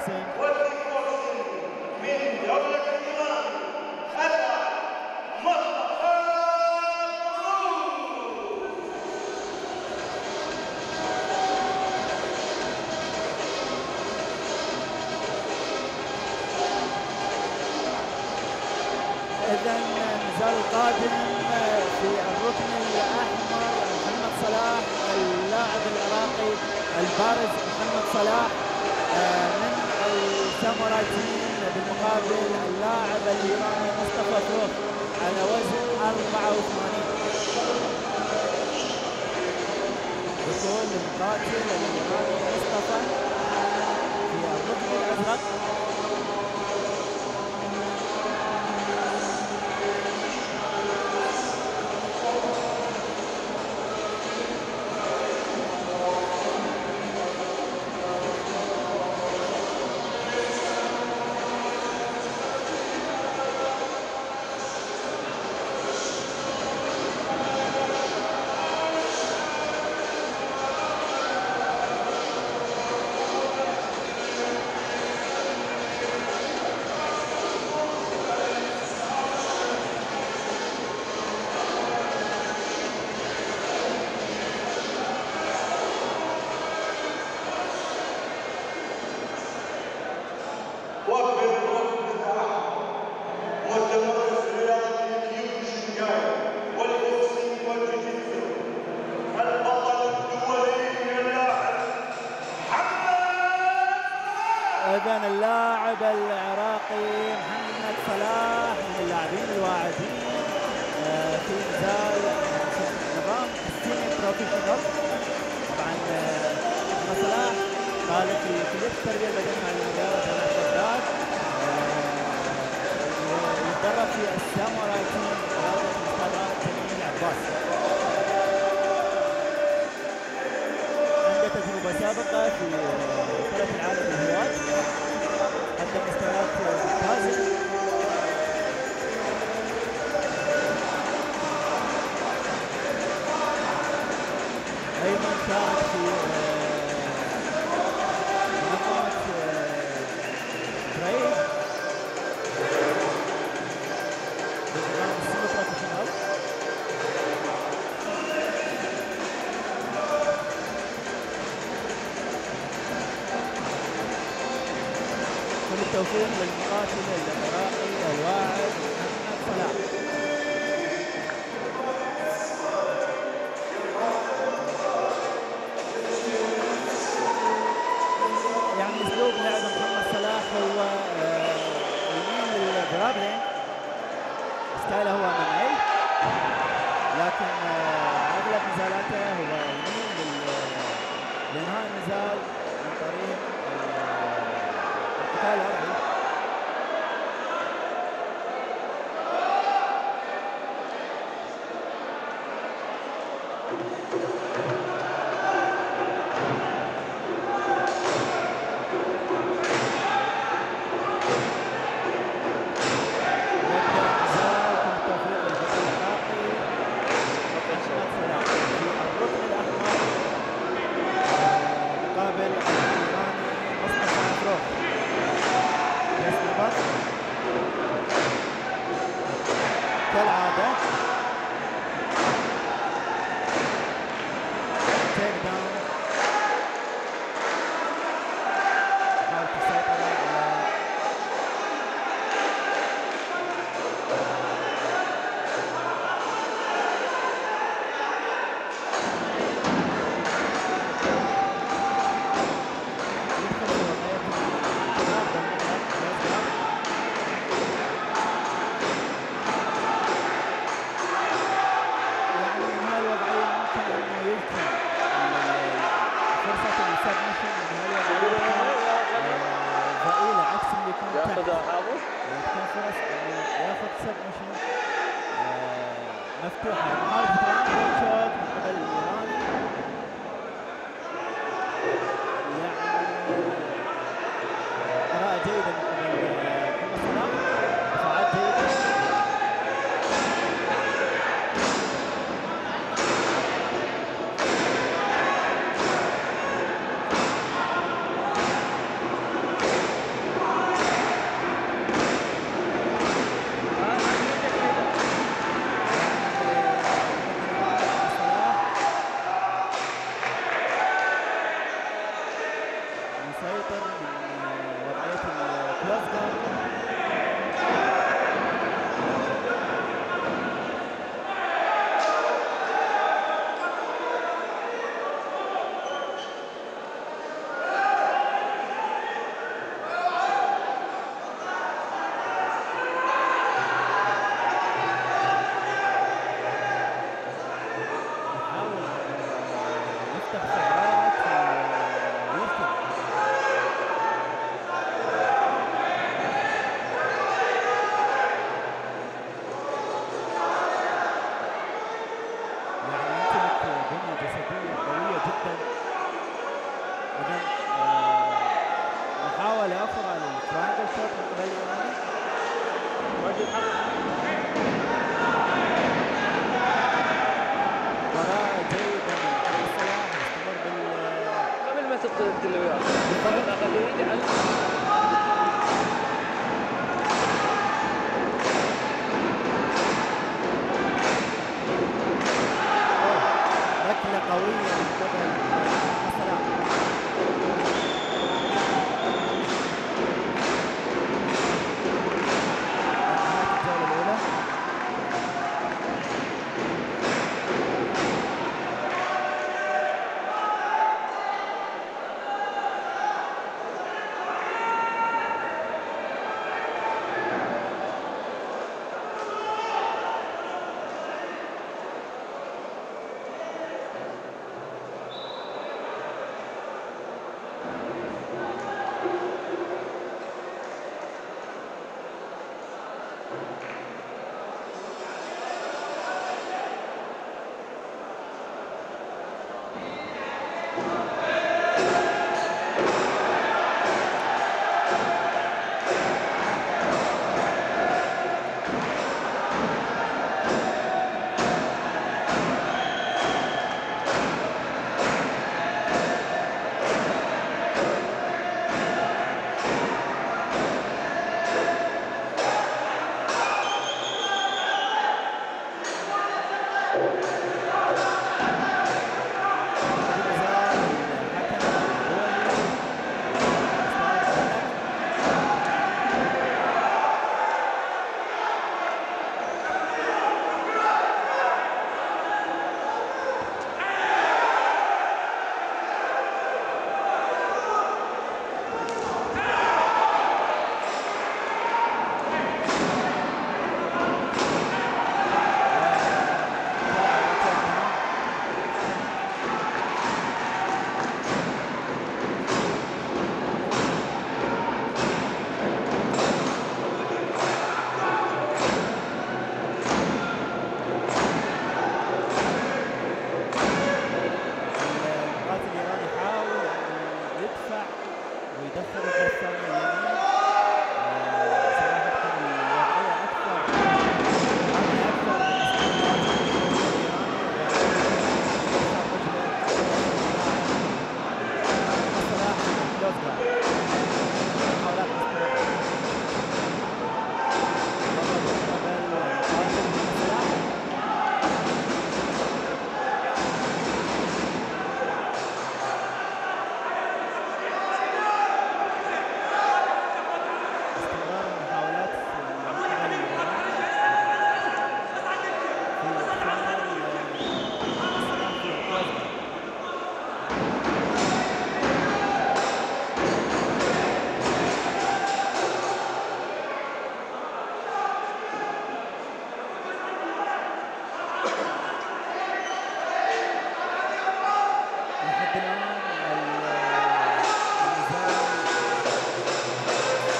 محسن. من دولة الإيران مصطفى إذا النزال القادم في الركن الأحمر محمد صلاح اللاعب العراقي البارز محمد صلاح من الساموراي تيم، بالمقابل اللاعب الإيراني مصطفى فروخ على وزن 84. دخول المقاتل الإيراني مصطفى في الركن الأزرق. إذن اللاعب العراقي محمد صلاح من اللاعبين الواعدين في نزال نظام السيمي بروفيشنال. طبعا محمد صلاح طالب في كلية التربية البدنية مع المدارس جامعة بغداد، يتدرب في الساموراي تيم رياضة المصارعة تميم العباس. عنده تجربة سابقة في بطولة العالم للهواة، قدم مستويات ممتازة. أيضا شارك في منظمة بريد بنظام السيمي بروفيشنال. كل التوفيق للمقاتل العراقي الواعد محمد صلاح. يعني اسلوب لعب محمد صلاح هو يميل للجرابلينج، ستايله هو منعي، لكن اغلب نزالاته هو يميل لانهاء النزال عن طريق القتال الارضي. كالعادة تيك داون، حاول تسيطر على جسدية قوية جدا. إذا محاولة أخرى للتراينجل شوت من قبل الإيراني. مباراة جيدة من محمد صلاح، يستمر قبل ما تبدأ التلويات ركلة قوية من قبل محمد صلاح. نهاية الجولة الأولى.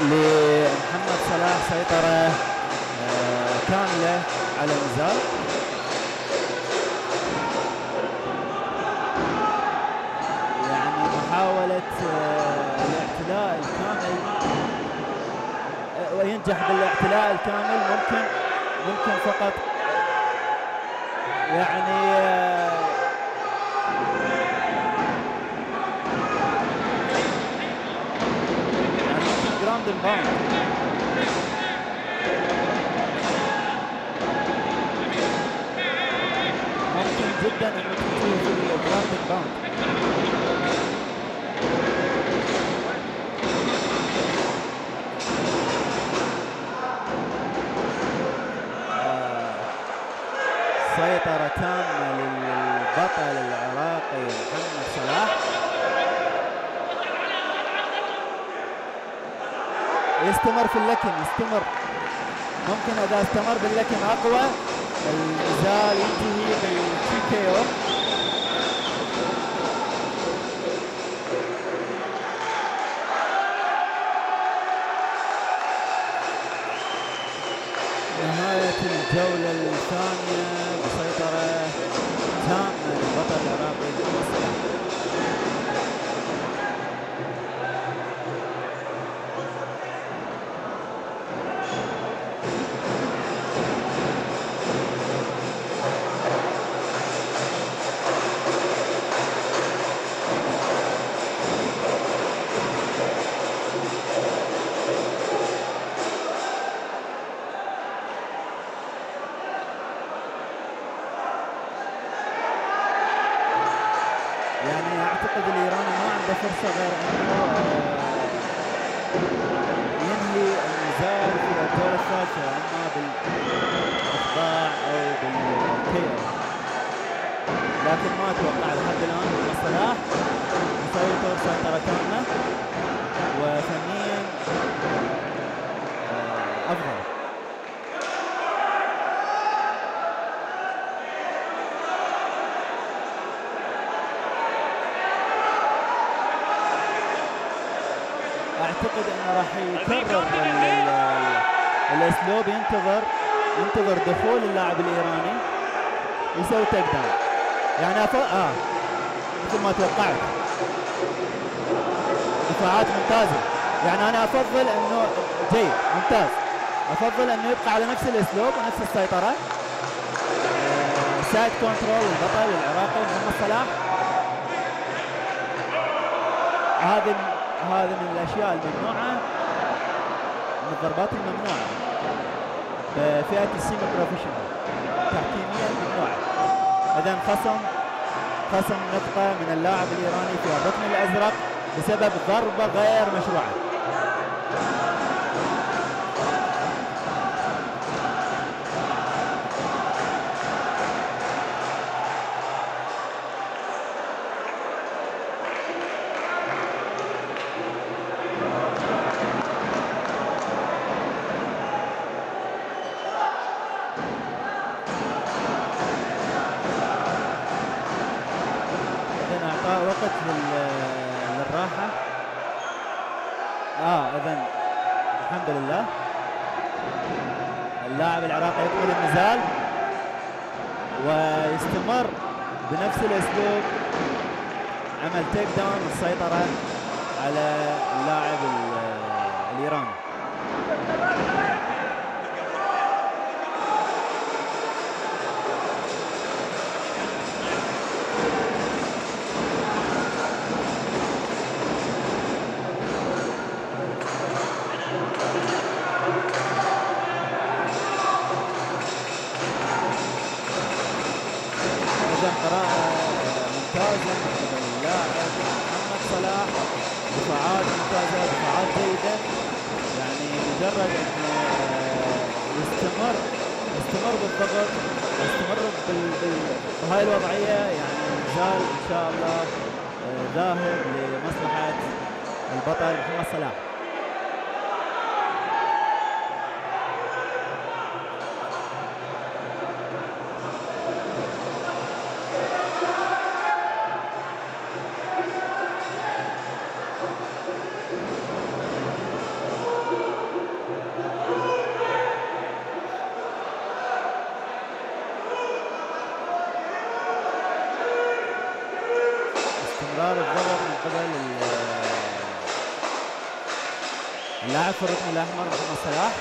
لمحمد صلاح سيطرة كاملة على النزال. يعني محاولة الاعتلاء الكامل، وينجح بالاعتلاء الكامل. ممكن فقط يعني جراوند اند باوند. ممكن جدا انه تنتهي في الجراوند اند باوند. سيطرة تامة للبطل العراقي محمد صلاح. يستمر في اللكم، يستمر. ممكن اذا استمر باللكم اقوى النزال ينتهي بالتي كي او. نهاية الجولة الثانية بسيطرة تامة للبطل العراقي يعني اعتقد الايراني ما عنده فرصه غير انه ينهي النزال في الجوله الثالثه، اما بالاخضاع او بالكي، لكن ما اتوقع لحد الان محمد صلاح مسيطر سيطره تامه وفنيا افضل. اعتقد انه راح يكرر الاسلوب، ينتظر دخول اللاعب الايراني يسوي تيك داون. يعني مثل ما توقعت دفاعات ممتازه. يعني انا افضل انه جيد ممتاز، افضل انه يبقى على نفس الاسلوب ونفس السيطره. سايد كنترول البطل العراقي محمد صلاح، هذه من الاشياء الممنوعه، من الضربات الممنوعه بفئه السيمي بروفيشنال، تحكيميا ممنوعه. اذا خصم نقطه من اللاعب الايراني في الركن الازرق بسبب ضربه غير مشروعه. وقت للراحة. اذا الحمد لله اللاعب العراقي يكمل النزال ويستمر بنفس الاسلوب، عمل تيك داون والسيطرة على اللاعب الايراني. قراءة ممتازة من قبل اللاعب محمد صلاح، دفاعات ممتازة، دفاعات جيدة. يعني مجرد انه يستمر بالضغط، يستمر بهاي الوضعية، يعني النزال ان شاء الله ذاهب لمصلحة البطل محمد صلاح. استمرار الضغط من قبل اللاعب في الركن الاحمر محمد صلاح.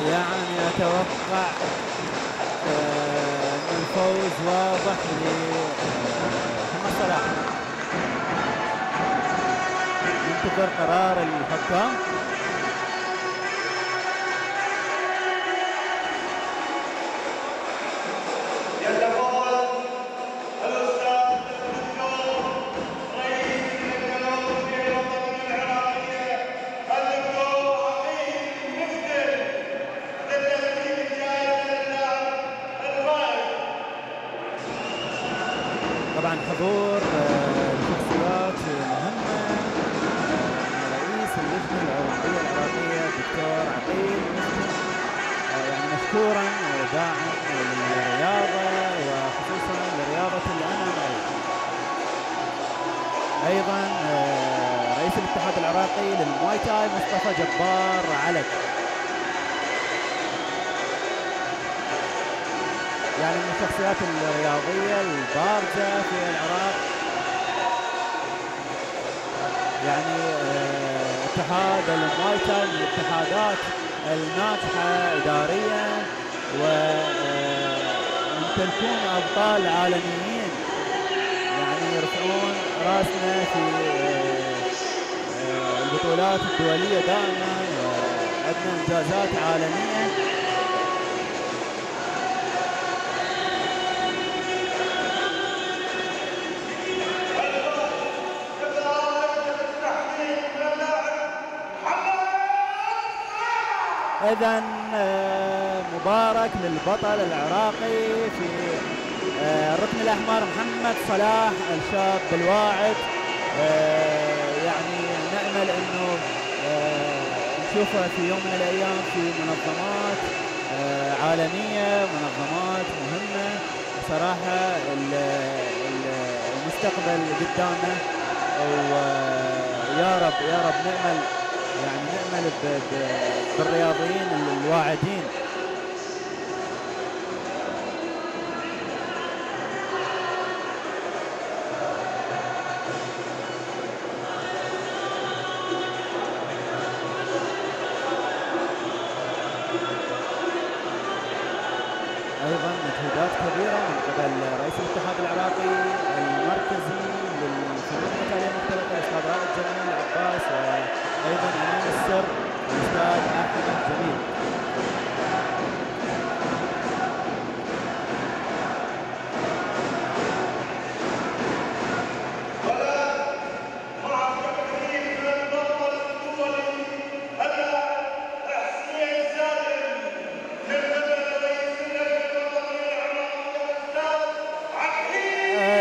يعني اتوقع ان الفوز واضح لمحمد صلاح. ننتظر قرار الحكام. طبعا حضور شخصيات مهمة، رئيس اللجنة الأولمبية العراقية دكتور عقيل يعني مشكورا وداعم للرياضة وخصوصا لرياضة الأمامي. أيضا رئيس الاتحاد العراقي للمواي تاي مصطفى جبار علك، يعني من الشخصيات الرياضية البارزة في العراق. يعني اتحاد المواي تاي من الاتحادات الناجحة إداريا ويمتلكون أبطال عالميين يعني يرفعون راسنا في البطولات الدولية دائما، وعندنا إنجازات عالمية. إذن مبارك للبطل العراقي في الركن الأحمر محمد صلاح الشاب الواعد. يعني نأمل أنه نشوفه في يوم من الأيام في منظمات عالمية، منظمات مهمة. بصراحة المستقبل قدامنا، ويا رب يا رب نأمل يعني نأمل بالرياضيين الواعدين. أيضا مجهودات كبيرة من قبل رئيس الاتحاد العراقي المركزي للفنون القتالية المختلطة الأستاذ رائد جميل عباس، وأيضا أمين السر الأستاذ أحمد جميل.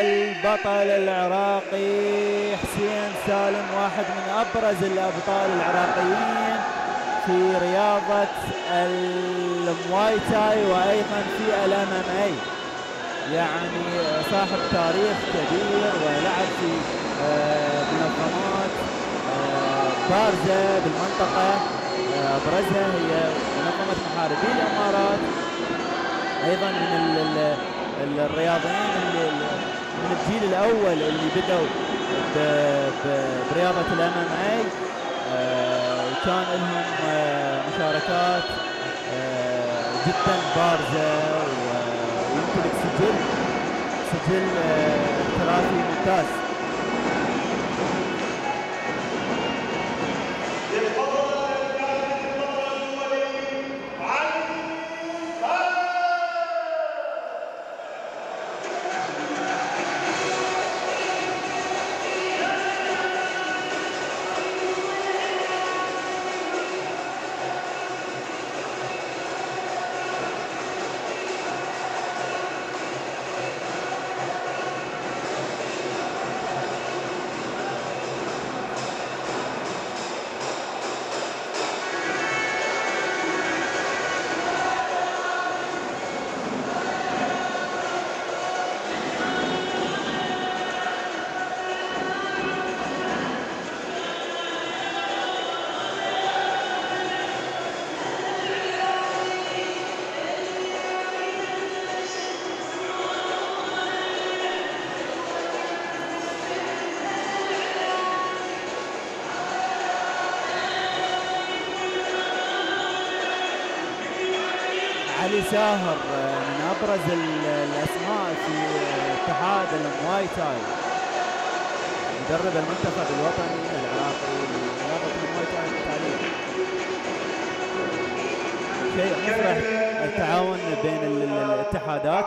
البطل العراقي حسين سالم واحد من أبرز الأبطال العراقيين في رياضة المواي تاي وأيضا في الMMA، يعني صاحب تاريخ كبير ولعب في منظمات بارزة بالمنطقة، أبرزها هي منظمة محاربي الإمارات. أيضا من الرياضيين من الجيل الأول اللي بدأوا برياضة الMMA، كان لهم مشاركات جدا بارزة، ويمتلك سجل احترافي ممتاز. علي ساهر من أبرز الأسماء في اتحاد المواي تاي، مدرب المنتخب الوطني العراقي لرياضة المواي تاي القتالية. شيء مفرح التعاون بين الاتحادات.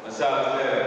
مساء الخير.